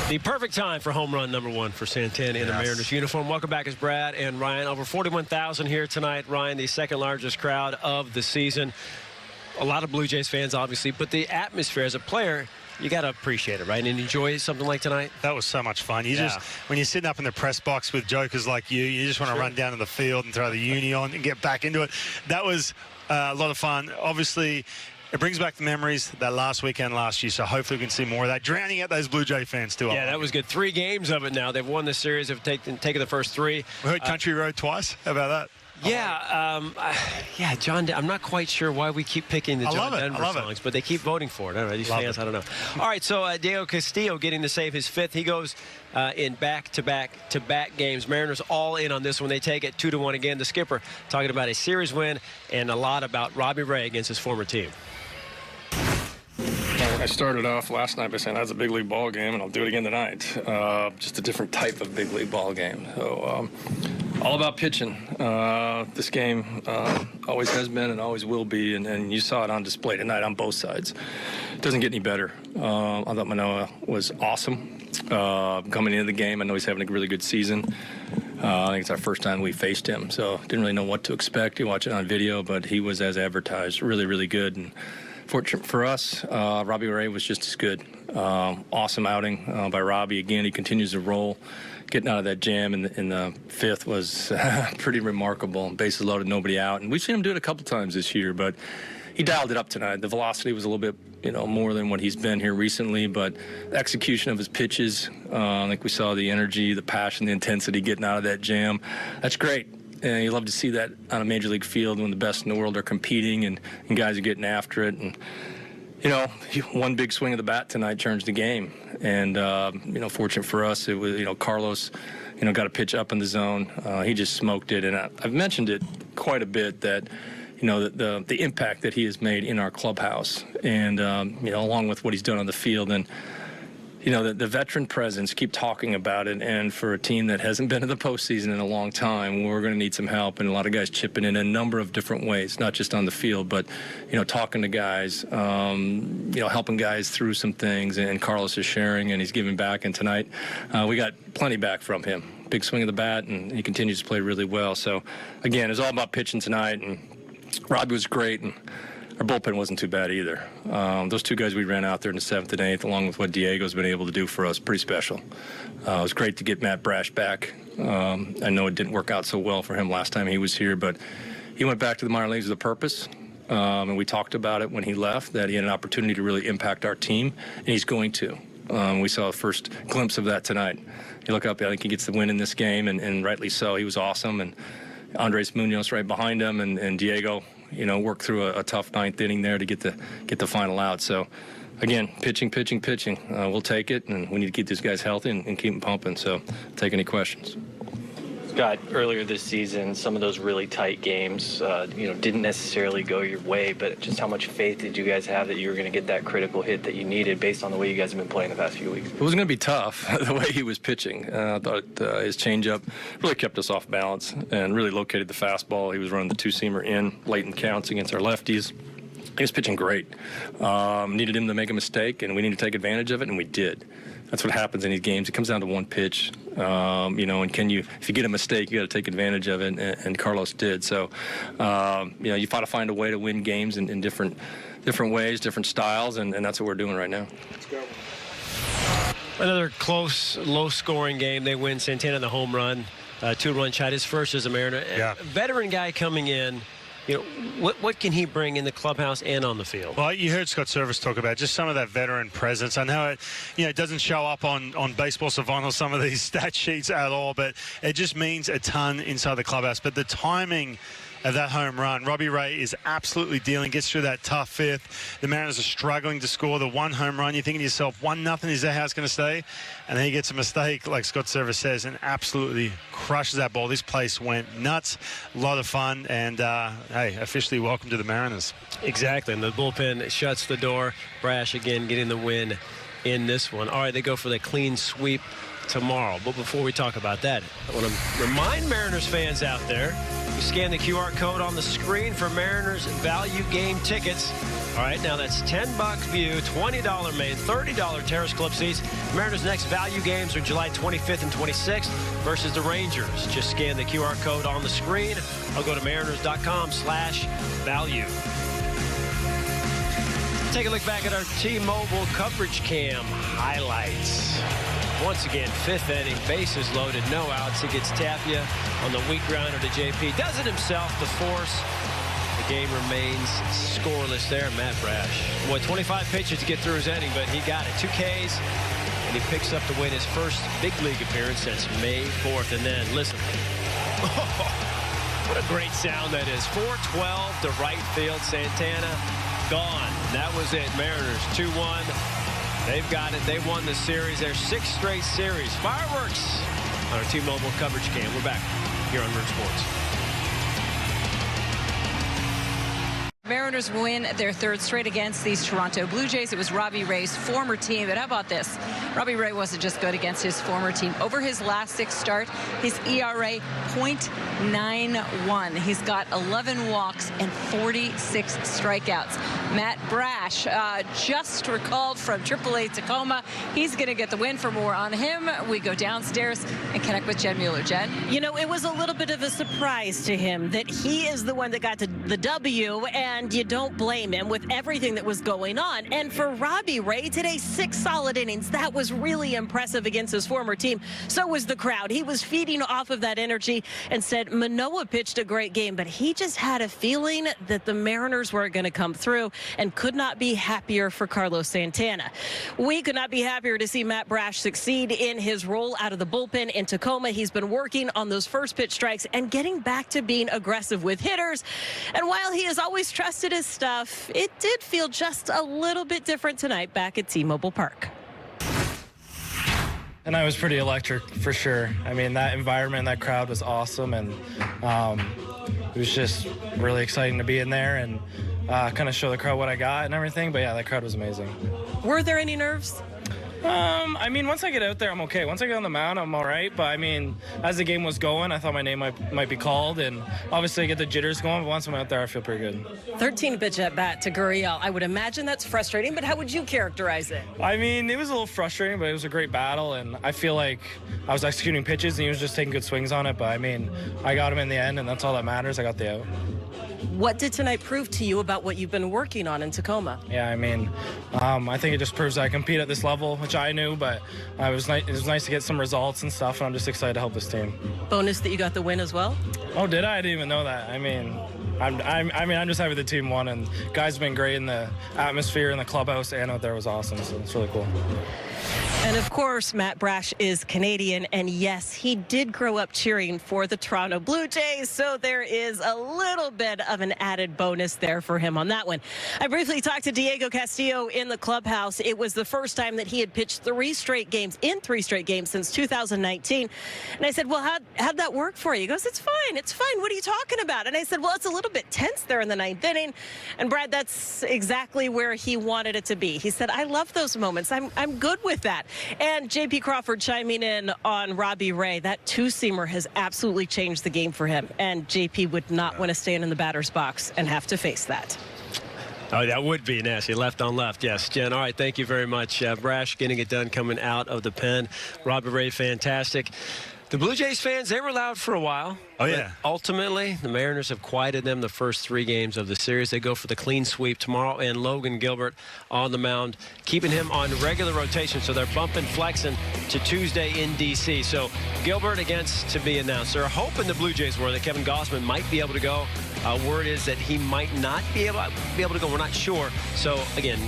The perfect time for home run number 1 for Santana in the Mariners uniform. Welcome back as Brad and Ryan. Over 41,000 here tonight. Ryan, the second largest crowd of the season. A lot of Blue Jays fans, obviously, but the atmosphere as a player, you got to appreciate it, right? And enjoy something like tonight. That was so much fun. Just when you're sitting up in the press box with jokers like you just want to run down to the field and throw the uni on and get back into it. That was a lot of fun. Obviously, it brings back the memories that last weekend last year, so hopefully we can see more of that, drowning out those Blue Jay fans too. Yeah, that was good. 3 games of it now. They've won the series, have taken the first 3. We heard Country Road twice. How about that? Yeah, John, I'm not quite sure why we keep picking the John Denver songs, but they keep voting for it. I don't know, these fans, I don't know. All right, so Diego Castillo getting to save his 5th. He goes in back-to-back games. Mariners all in on this one. They take it 2-1 again. The skipper talking about a series win and a lot about Robbie Ray against his former team. I started off last night by saying that's a big league ball game, and I'll do it again tonight. Just a different type of big league ball game. So all about pitching. This game always has been and always will be, and you saw it on display tonight on both sides. It doesn't get any better. I thought Manoah was awesome coming into the game. I know he's having a really good season. I think it's our first time we faced him, so didn't really know what to expect. You watch it on video, but he was as advertised, really, really good. And fortunate for us, Robbie Ray was just as good. Awesome outing by Robbie. Again, he continues to roll. Getting out of that jam in the 5th was pretty remarkable. Bases loaded, nobody out. And we've seen him do it a couple times this year, but he dialed it up tonight. The velocity was a little bit, more than what he's been here recently, but the execution of his pitches, I think we saw the energy, the passion, the intensity getting out of that jam. That's great. And you love to see that on a major league field when the best in the world are competing and guys are getting after it. And, one big swing of the bat tonight changed the game. And, fortunate for us, it was, Carlos, got a pitch up in the zone. He just smoked it. And I've mentioned it quite a bit that, the impact that he has made in our clubhouse and, along with what he's done on the field. And, the veteran presence, keep talking about it, and for a team that hasn't been in the postseason in a long time, we're going to need some help, and a lot of guys chipping in a number of different ways, not just on the field, but, talking to guys, helping guys through some things, and Carlos is sharing, and he's giving back, and tonight we got plenty back from him. Big swing of the bat, and he continues to play really well. So, again, it's all about pitching tonight, and Robbie was great, and our bullpen wasn't too bad either. Those 2 guys we ran out there in the 7th and 8th, along with what Diego's been able to do for us, pretty special. It was great to get Matt Brash back. I know it didn't work out so well for him last time he was here, but he went back to the minor leagues with a purpose. And we talked about it when he left, that he had an opportunity to really impact our team, and he's going to. We saw a first glimpse of that tonight. You look up, I think he gets the win in this game, and rightly so. He was awesome, and Andres Munoz right behind him, and Diego, worked through a tough 9th inning there to get the final out. So, again, pitching. We'll take it, and we need to keep these guys healthy and keep them pumping. So, take any questions. Scott, earlier this season, some of those really tight games, didn't necessarily go your way, but just how much faith did you guys have that you were going to get that critical hit that you needed based on the way you guys have been playing the past few weeks? It was going to be tough, the way he was pitching. I thought his changeup really kept us off balance and really located the fastball. He was running the 2-seamer in late in counts against our lefties. He was pitching great. Needed him to make a mistake, and we needed to take advantage of it, and we did. That's what happens in these games. It comes down to one pitch, and if you get a mistake, you got to take advantage of it, and Carlos did. So, you got to find a way to win games in different ways, different styles, and that's what we're doing right now. Let's go. Another close, low-scoring game. They win. Santana the home run, 2-run shot. His first as a Mariner. Yeah. Veteran guy coming in. What can he bring in the clubhouse and on the field? Well, you heard Scott Service talk about just some of that veteran presence. I know it doesn't show up on Baseball Savant or some of these stat sheets at all, but it just means a ton inside the clubhouse. But the timing of that home run, Robbie Ray is absolutely dealing, gets through that tough 5th. The Mariners are struggling to score the 1 home run. You're thinking to yourself, 1-0, is that how it's going to stay? And then he gets a mistake, like Scott Service says, and absolutely crushes that ball. This place went nuts. A lot of fun, and hey, officially welcome to the Mariners. Exactly, and the bullpen shuts the door. Brash again getting the win in this one. All right, they go for the clean sweep tomorrow. But before we talk about that, I want to remind Mariners fans out there, you Scan the QR code on the screen for Mariners value game tickets. All right, now that's $10 view, $20 main, $30 Terrace Club seats. Mariners' next value games are July 25th and 26th versus the Rangers. Just scan the QR code on the screen. I'll go to mariners.com/value. Take a look back at our T-Mobile coverage cam highlights. Once again, 5th inning, bases loaded, no outs. He gets Tapia on the weak grounder to JP. Does it himself to force. The game remains scoreless there. Matt Brash. Boy, 25 pitches to get through his inning, but he got it. 2 Ks, and he picks up to win his first big league appearance since May 4th. And then, listen. What a great sound that is. 412 to right field. Santana gone. That was it. Mariners 2-1. They've got it. They won the series. Their 6th straight series. Fireworks on our T-Mobile coverage cam. We're back here on Root Sports. Mariners win their 3rd straight against these Toronto Blue Jays. It was Robbie Ray's former team. But how about this? Robbie Ray wasn't just good against his former team. Over his last 6 starts, his ERA .91. He's got 11 walks and 46 strikeouts. Matt Brash, just recalled from AAA Tacoma. He's going to get the win. For more on him, we go downstairs and connect with Jen Mueller. Jen? You know, it was a little bit of a surprise to him that he is the one that got to the W, and you don't blame him with everything that was going on. And for Robbie Ray today, 6 solid innings. That was really impressive against his former team. So was the crowd. He was feeding off of that energy and said Manoah pitched a great game, but he just had a feeling that the Mariners were going to come through, and could not be happier for Carlos Santana. We could not be happier to see Matt Brash succeed in his role out of the bullpen in Tacoma. He's been working on those first pitch strikes and getting back to being aggressive with hitters. And while he has always trusted his stuff, it did feel just a little bit different tonight back at T-Mobile Park. And I was pretty electric for sure. I mean, that environment, that crowd was awesome, and it was just really exciting to be in there and kind of show the crowd what I got and everything. But yeah, that crowd was amazing. Were there any nerves? I mean, once I get out there, I'm okay. Once I get on the mound, I'm all right. But I mean, as the game was going, I thought my name might be called, and obviously I get the jitters going. But once I'm out there, I feel pretty good. 13 pitch at bat to Gurriel. I would imagine that's frustrating, but how would you characterize it? I mean, it was a little frustrating, but it was a great battle, and I feel like I was executing pitches, and he was just taking good swings on it. But I mean, I got him in the end, and that's all that matters. I got the out. What did tonight prove to you about what you've been working on in Tacoma? Yeah, I mean, I think it just proves that I compete at this level, which I knew, but it was nice to get some results and stuff, and I'm just excited to help this team. Bonus that you got the win as well? Oh, did I? I didn't even know that. I mean, I'm just happy the team won, and guys have been great in the atmosphere in the clubhouse and out there was awesome, so it's really cool. And of course, Matt Brash is Canadian, and yes, he did grow up cheering for the Toronto Blue Jays, so there is a little bit of an added bonus there for him on that one. I briefly talked to Diego Castillo in the clubhouse. It was the first time that he had pitched 3 straight games since 2019. And I said, well, how'd that work for you? He goes, it's fine. What are you talking about? And I said, well, it's a little bit tense there in the 9th inning. And Brad, that's exactly where he wanted it to be. He said, I love those moments. I'm good with that. And J.P. Crawford chiming in on Robbie Ray. That 2-seamer has absolutely changed the game for him. And J.P. would not want to stand in the batter's box and have to face that. Oh, that would be nasty. Left on left. Yes, Jen. All right, thank you very much. Brash getting it done coming out of the pen. Robbie Ray, fantastic. The Blue Jays fans, they were loud for a while. Oh, yeah. Ultimately, the Mariners have quieted them the first 3 games of the series. They go for the clean sweep tomorrow, and Logan Gilbert on the mound, keeping him on regular rotation. So they're bumping, flexing to Tuesday in D.C. So Gilbert against to be announced. They're hoping the Blue Jays were that Kevin Gausman might be able to go. Word is that he might not be able to go. We're not sure. So, again,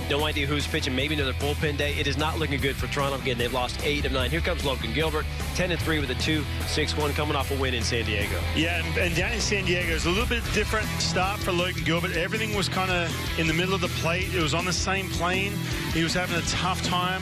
no idea who's pitching. Maybe another bullpen day. It is not looking good for Toronto. Again, they've lost 8 of 9. Here comes Logan Gilbert, 10-3 with a 2.61, coming off a win in San Diego. Yeah, and down in San Diego, it's a little bit different start for Logan Gilbert. Everything was kind of in the middle of the plate. It was on the same plane. He was having a tough time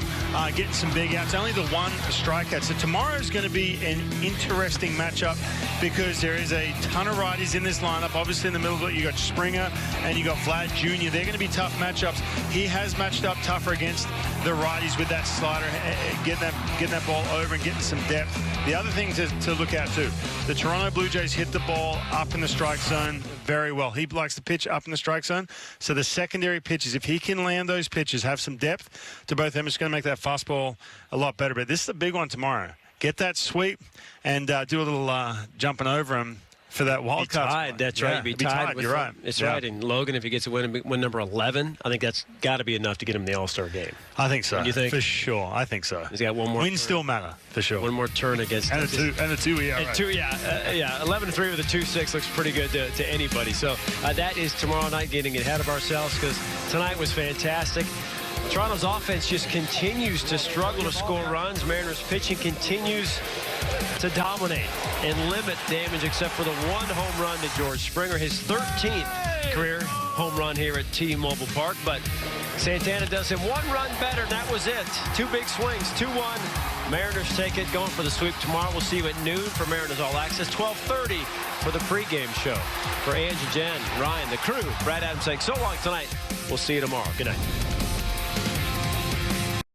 getting some big outs. Only the 1 strikeout. So tomorrow is going to be an interesting matchup because there is a ton of righties in this lineup. Obviously, in the middle of it, you got Springer and you got Vlad Jr. They're going to be tough matchups. He has matched up tougher against the righties with that slider, getting that ball over and getting some depth. The other thing to look at too, the Toronto Blue Jays hit the ball up in the strike zone very well. He likes to pitch up in the strike zone. So the secondary pitches, if he can land those pitches, have some depth to both of them, it's going to make that fastball a lot better. But this is the big one tomorrow. Get that sweep and do a little jumping over him for that wild card. Tied. That's right. Be tied. You're right. That's right. And Logan, if he gets a win number 11, I think that's got to be enough to get him the All-Star game. I think so. You think? For sure. I think so. He's got one more. Wins still matter for sure. One more turn against. And a two. Yeah. And right. 11-3 with a 2-6 looks pretty good to anybody. So that is tomorrow night. Getting ahead of ourselves because tonight was fantastic. Toronto's offense just continues to struggle to score runs. Mariners pitching continues to dominate and limit damage, except for the one home run to George Springer, his 13th career home run here at T-Mobile Park. But Santana does him one run better, and that was it. Two big swings, 2-1. Mariners take it, going for the sweep tomorrow. We'll see you at noon for Mariners All Access, 12:30 for the pregame show. For Angie, Jen, Ryan, the crew, Brad Adams saying so long tonight. We'll see you tomorrow. Good night.